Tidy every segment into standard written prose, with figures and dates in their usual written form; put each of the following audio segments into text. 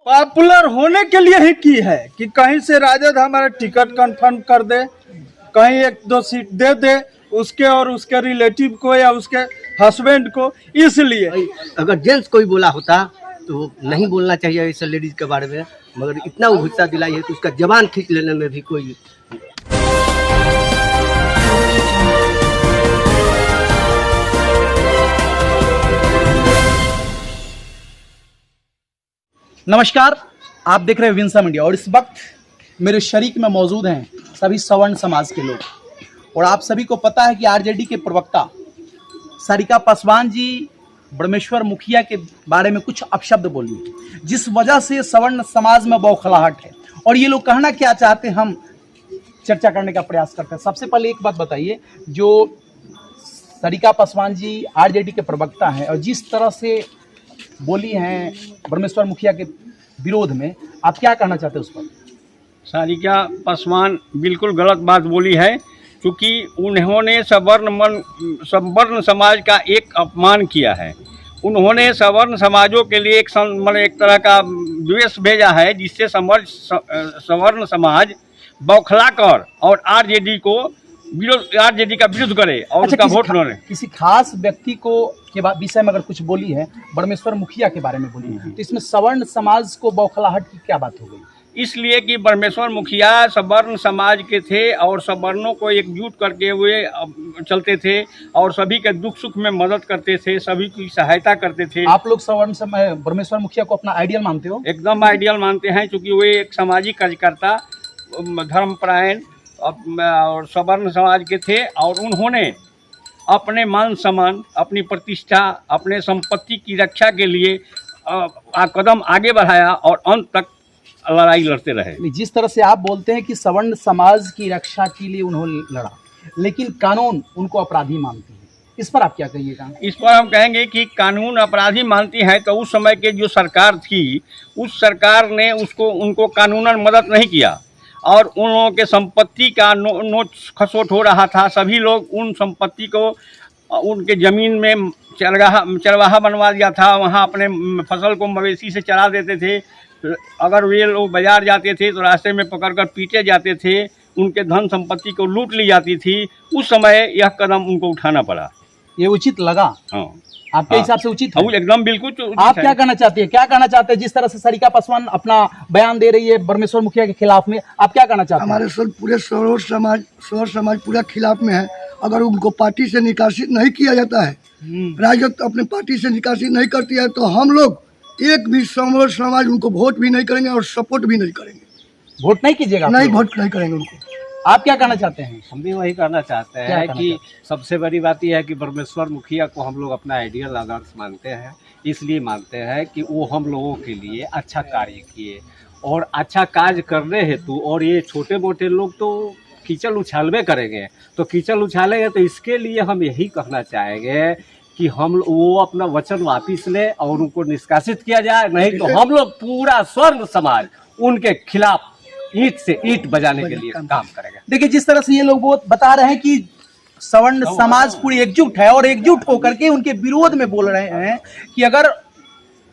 Popular होने के लिए ही की है कि कहीं से राजद हमारा टिकट कंफर्म कर दे, कहीं एक दो सीट दे दे उसके और उसके रिलेटिव को या उसके हस्बैंड को। इसलिए अगर जेंट्स कोई बोला होता तो नहीं बोलना चाहिए इस लेडीज के बारे में, मगर इतना वो गुस्सा दिलाई है कि उसका जबान खींच लेने में भी कोई। नमस्कार, आप देख रहे हैं विंसम इंडिया और इस वक्त मेरे शरीक में मौजूद हैं सभी सवर्ण समाज के लोग। और आप सभी को पता है कि आरजेडी के प्रवक्ता सारिका पासवान जी ब्रह्मेश्वर मुखिया के बारे में कुछ अपशब्द बोली, जिस वजह से सवर्ण समाज में बौखलाहट है। और ये लोग कहना क्या चाहते हैं, हम चर्चा करने का प्रयास करते हैं। सबसे पहले एक बात बताइए, जो सारिका पासवान जी आरजेडी के प्रवक्ता हैं और जिस तरह से बोली हैं ब्रह्मेश्वर मुखिया के विरोध में, आप क्या कहना चाहते हैं उस पर? सारिका पासवान बिल्कुल गलत बात बोली है, क्योंकि उन्होंने सवर्ण समाज का एक अपमान किया है। उन्होंने सवर्ण समाजों के लिए एक तरह का द्वेष भेजा है, जिससे सवर्ण समाज बौखला कर और आरजेडी का विरोध करे और उसका वोट न ले। किसी खास व्यक्ति को के विषय में अगर कुछ बोली है, ब्रह्मेश्वर मुखिया के बारे में बोली है, तो इसमें सवर्ण समाज को बौखलाहट की क्या बात हो गई? इसलिए कि ब्रह्मेश्वर मुखिया सवर्ण समाज के थे और सवर्णों को एकजुट करके हुए चलते थे और सभी के दुख सुख में मदद करते थे, सभी की सहायता करते थे। आप लोग ब्रह्मेश्वर मुखिया को अपना आइडियल मानते हो? एकदम आइडियल मानते हैं, क्योंकि वे एक सामाजिक कार्यकर्ता, धर्मपरायण और सवर्ण समाज के थे। और उन्होंने अपने मान सम्मान, अपनी प्रतिष्ठा, अपने संपत्ति की रक्षा के लिए कदम आगे बढ़ाया और अंत तक लड़ाई लड़ते रहे। जिस तरह से आप बोलते हैं कि सवर्ण समाज की रक्षा के लिए उन्होंने लड़ा, लेकिन कानून उनको अपराधी मानती है, इस पर आप क्या कहिएगा? इस पर हम कहेंगे कि कानून अपराधी मानती है तो उस समय के जो सरकार थी, उस सरकार ने उनको कानूनन मदद नहीं किया और उन लोगों के संपत्ति का नोट खसोट हो रहा था। सभी लोग उन संपत्ति को उनके ज़मीन में चरवाहा बनवा दिया था, वहाँ अपने फसल को मवेशी से चरा देते थे। अगर वे लोग बाजार जाते थे तो रास्ते में पकड़कर पीटे जाते थे, उनके धन संपत्ति को लूट ली जाती थी। उस समय यह कदम उनको उठाना पड़ा। ये उचित लगा? हाँ, आपके हिसाब से उचित है? एकदम बिल्कुल। आप क्या कहना चाहते हैं? क्या कहना चाहते हैं जिस तरह से सारिका पासवान अपना बयान दे रही है ब्रह्मेश्वर मुखिया के खिलाफ में, आप क्या कहना चाहते हैं? हमारे पूरे सौर समाज पूरा खिलाफ में है। अगर उनको पार्टी से निकासित नहीं किया जाता है, राजद अपने पार्टी से निकासित नहीं करती है, तो हम लोग एक भी सौर समाज उनको वोट भी नहीं करेंगे और सपोर्ट भी नहीं करेंगे। वोट नहीं कीजिएगा? नहीं, वोट नहीं करेंगे उनको। आप क्या कहना चाहते हैं? हम भी वही करना चाहते हैं कि सबसे बड़ी बात यह है कि ब्रह्मेश्वर मुखिया को हम लोग अपना आइडियल आदर्श मानते हैं। इसलिए मानते हैं कि वो हम लोगों के लिए अच्छा कार्य किए और अच्छा कार्य करने हेतु, और ये छोटे मोटे लोग तो कीचड़ उछालवे करेंगे, तो कीचड़ उछालेंगे, तो इसके लिए हम यही कहना चाहेंगे कि वो अपना वचन वापिस ले और उनको निष्कासित किया जाए। नहीं तो हम लोग पूरा स्वर्ण समाज उनके खिलाफ ईंट से ईंट बजाने के लिए काम करेगा। देखिए, जिस तरह से ये लोग वो बता रहे हैं कि सवर्ण समाज पूरी एकजुट है और एकजुट होकर के उनके विरोध में बोल रहे हैं कि अगर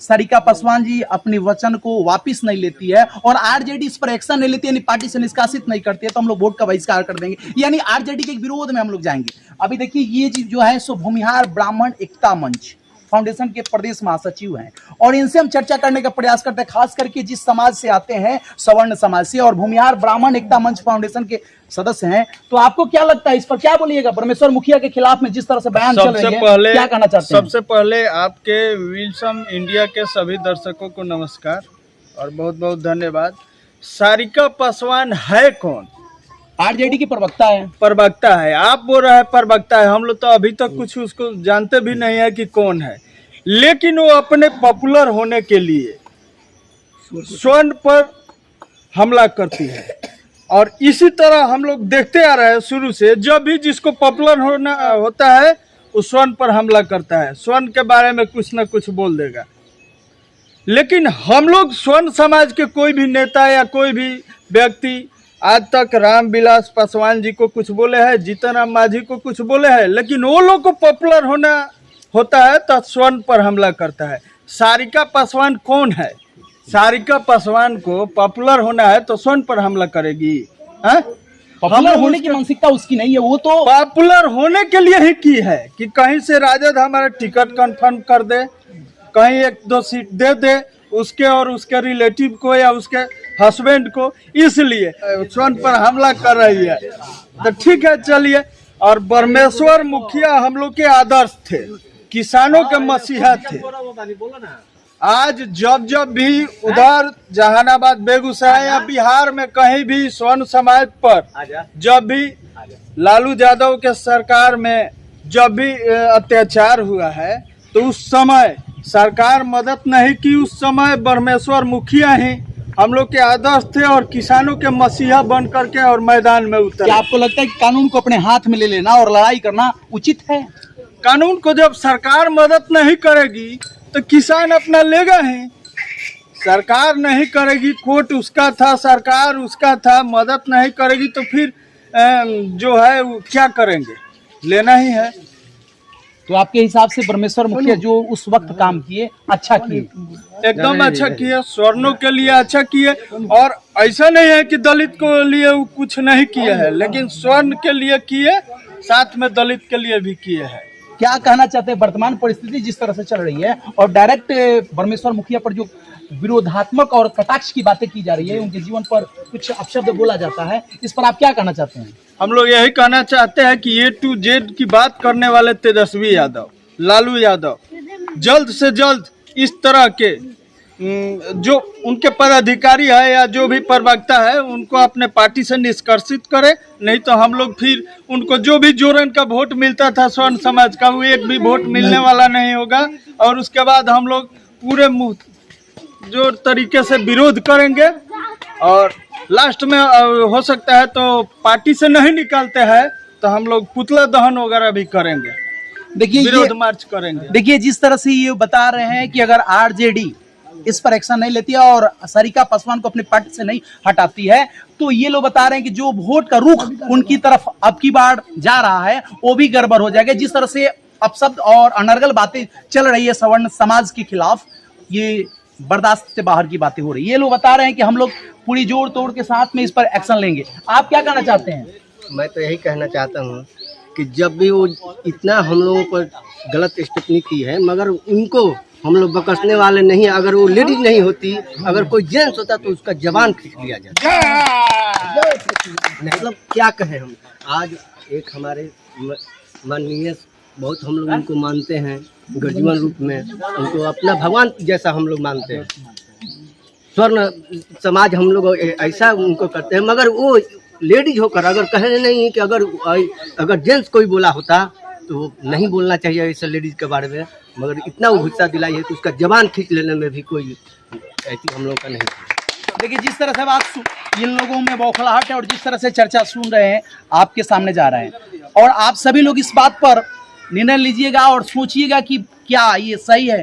सारिका पासवान जी अपने वचन को वापस नहीं लेती है और आरजेडी इस पर एक्शन नहीं लेती, यानी पार्टी से निष्कासित नहीं करती है, तो हम लोग वोट का बहिष्कार कर देंगे, यानी आरजेडी के विरोध में हम लोग जाएंगे। अभी देखिए, ये चीज जो है सो भूमिहार ब्राह्मण एकता मंच फाउंडेशन के प्रदेश महासचिव हैं और इनसे हम चर्चा करने का प्रयास करते हैं, खास करके जिस समाज से आते हैं, सवर्ण समाज से, और भूमिहार ब्राह्मण एकता मंच फाउंडेशन के सदस्य हैं। तो आपको क्या लगता है, इस पर क्या बोलिएगा? ब्रह्मेश्वर मुखिया के खिलाफ में जिस तरह से बयान चल रहे हैं, क्या कहना चाहते हैं? सबसे पहले आपके विल्सम इंडिया के सभी दर्शकों को नमस्कार और बहुत बहुत धन्यवाद। सारिका पासवान है कौन? आरजेडी की प्रवक्ता है। प्रवक्ता है, आप बोल रहे हैं प्रवक्ता है, हम लोग तो अभी तक कुछ उसको जानते भी नहीं है कि कौन है। लेकिन वो अपने पॉपुलर होने के लिए स्वर्ण पर हमला करती है और इसी तरह हम लोग देखते आ रहे हैं शुरू से। जब भी जिसको पॉपुलर होना होता है वो स्वर्ण पर हमला करता है, स्वर्ण के बारे में कुछ न कुछ बोल देगा। लेकिन हम लोग स्वर्ण समाज के कोई भी नेता या कोई भी व्यक्ति आज तक रामविलास पासवान जी को कुछ बोले हैं, जीतन राम मांझी को कुछ बोले हैं, लेकिन वो लोग को पॉपुलर होना होता है तो स्वर्ण पर हमला करता है। सारिका पासवान कौन है? सारिका पासवान को पॉपुलर होना है तो स्वर्ण पर हमला करेगी? हैं? पॉपुलर होने की मानसिकता उसकी नहीं है, वो तो पॉपुलर होने के लिए ही की है कि कहीं से राजद हमारा टिकट कंफर्म कर दे, कहीं 1-2 सीट दे दे उसके और उसके रिलेटिव को या उसके हस्बैंड को, इसलिए स्वर्ण पर हमला कर रही है। तो ठीक है, चलिए। और परमेश्वर मुखिया हम लोग के आदर्श थे, किसानों के मसीहा थे। आज जब जब भी उधर जहानाबाद, बेगूसराय या बिहार में कहीं भी स्वर्ण समाज पर जब भी लालू यादव के सरकार में जब भी अत्याचार हुआ है तो उस समय सरकार मदद नहीं की। उस समय परमेश्वर मुखिया ही हम लोग के आदर्श थे और किसानों के मसीहा बन करके और मैदान में उतरे। क्या आपको लगता है कि कानून को अपने हाथ में ले लेना और लड़ाई करना उचित है? कानून को जब सरकार मदद नहीं करेगी तो किसान अपना लेगा ही। सरकार नहीं करेगी, कोर्ट उसका था, सरकार उसका था, मदद नहीं करेगी तो फिर जो है वो क्या करेंगे, लेना ही है। तो आपके हिसाब से परमेश्वर मुखिया जो उस वक्त काम किए अच्छा किए? एकदम अच्छा किए, स्वर्णों के लिए अच्छा किए। और ऐसा नहीं है कि दलित को लिए वो कुछ नहीं किए हैं, लेकिन स्वर्ण के लिए किए, साथ में दलित के लिए भी किए हैं। क्या कहना चाहते हैं वर्तमान परिस्थिति जिस तरह से चल रही है और डायरेक्ट परमेश्वर मुखिया पर जो विरोधात्मक और कटाक्ष की बातें की जा रही है, उनके जीवन पर कुछ अपशब्द बोला जाता है, इस पर आप क्या कहना चाहते हैं? हम लोग यही कहना चाहते हैं कि A to Z की बात करने वाले तेजस्वी यादव, लालू यादव जल्द से जल्द इस तरह के जो उनके पदाधिकारी है या जो भी प्रवक्ता है उनको अपने पार्टी से निष्कासित करे, नहीं तो हम लोग फिर उनको जो भी जोरन का वोट मिलता था स्वर्ण समाज का, वो एक भी वोट मिलने वाला नहीं होगा। और उसके बाद हम लोग पूरे मुंह जो तरीके से विरोध करेंगे और लास्ट में हो सकता है तो पार्टी से नहीं निकालते हैं तो हम लोग पुतला दहन वगैरह भी करेंगे, देखिए विरोध मार्च करेंगे। देखिए जिस तरह से ये बता रहे हैं कि अगर आरजेडी इस पर एक्शन नहीं लेती है और सारिका पासवान को अपनी पार्टी से नहीं हटाती है तो ये लोग बता रहे हैं कि जो वोट का रुख उनकी तरफ अब की बार जा रहा है वो भी गड़बड़ हो जाएगा। जिस तरह से अपशब्द और अनर्गल बातें चल रही है सवर्ण समाज के खिलाफ, ये बर्दाश्त से बाहर की बातें हो रही है। ये लोग बता रहे हैं कि हम लोग पूरी जोड़ तोड़ के साथ में इस पर एक्शन लेंगे। आप क्या कहना चाहते हैं? मैं तो यही कहना चाहता हूँ कि जब भी वो इतना हम लोगों पर गलत टिप्पणी की है, मगर उनको हम लोग बकसने वाले नहीं। अगर वो लेडीज नहीं होती, अगर कोई जेंट्स होता तो उसका जवान खींच लिया जाता। मतलब क्या कहें हम। आज एक हमारे माननीय, बहुत हम लोग उनको मानते हैं गर्जीवन रूप में, उनको अपना भगवान जैसा हम लोग मानते हैं। स्वर्ण समाज हम लोग ऐसा उनको करते हैं, मगर वो लेडीज होकर अगर कह रहे नहीं कि अगर जेंट्स कोई बोला होता तो नहीं बोलना चाहिए ऐसे लेडीज के बारे में, मगर इतना वो गुस्सा दिलाई है तो उसका जवान खींच लेने में भी कोई ऐसी हम लोग का नहीं। देखिए जिस तरह से बात इन लोगों में बौखलाहट है और जिस तरह से चर्चा सुन रहे हैं आपके सामने जा रहे हैं, और आप सभी लोग इस बात पर निर्णय लीजिएगा और सोचिएगा कि क्या ये सही है।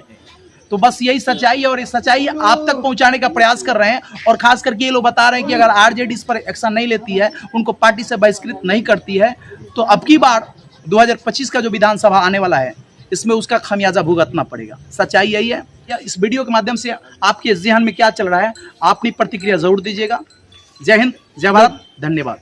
तो बस यही सच्चाई है और ये सच्चाई आप तक पहुंचाने का प्रयास कर रहे हैं। और खास करके ये लोग बता रहे हैं कि अगर आरजेडी इस पर एक्शन नहीं लेती है, उनको पार्टी से बहिष्कृत नहीं करती है, तो अब की बार 2025 का जो विधानसभा आने वाला है इसमें उसका खामियाजा भुगतना पड़ेगा। सच्चाई यही है। इस वीडियो के माध्यम से आपके ज़हन में क्या चल रहा है, आप अपनी प्रतिक्रिया जरूर दीजिएगा। जय हिंद, जय भारत, धन्यवाद।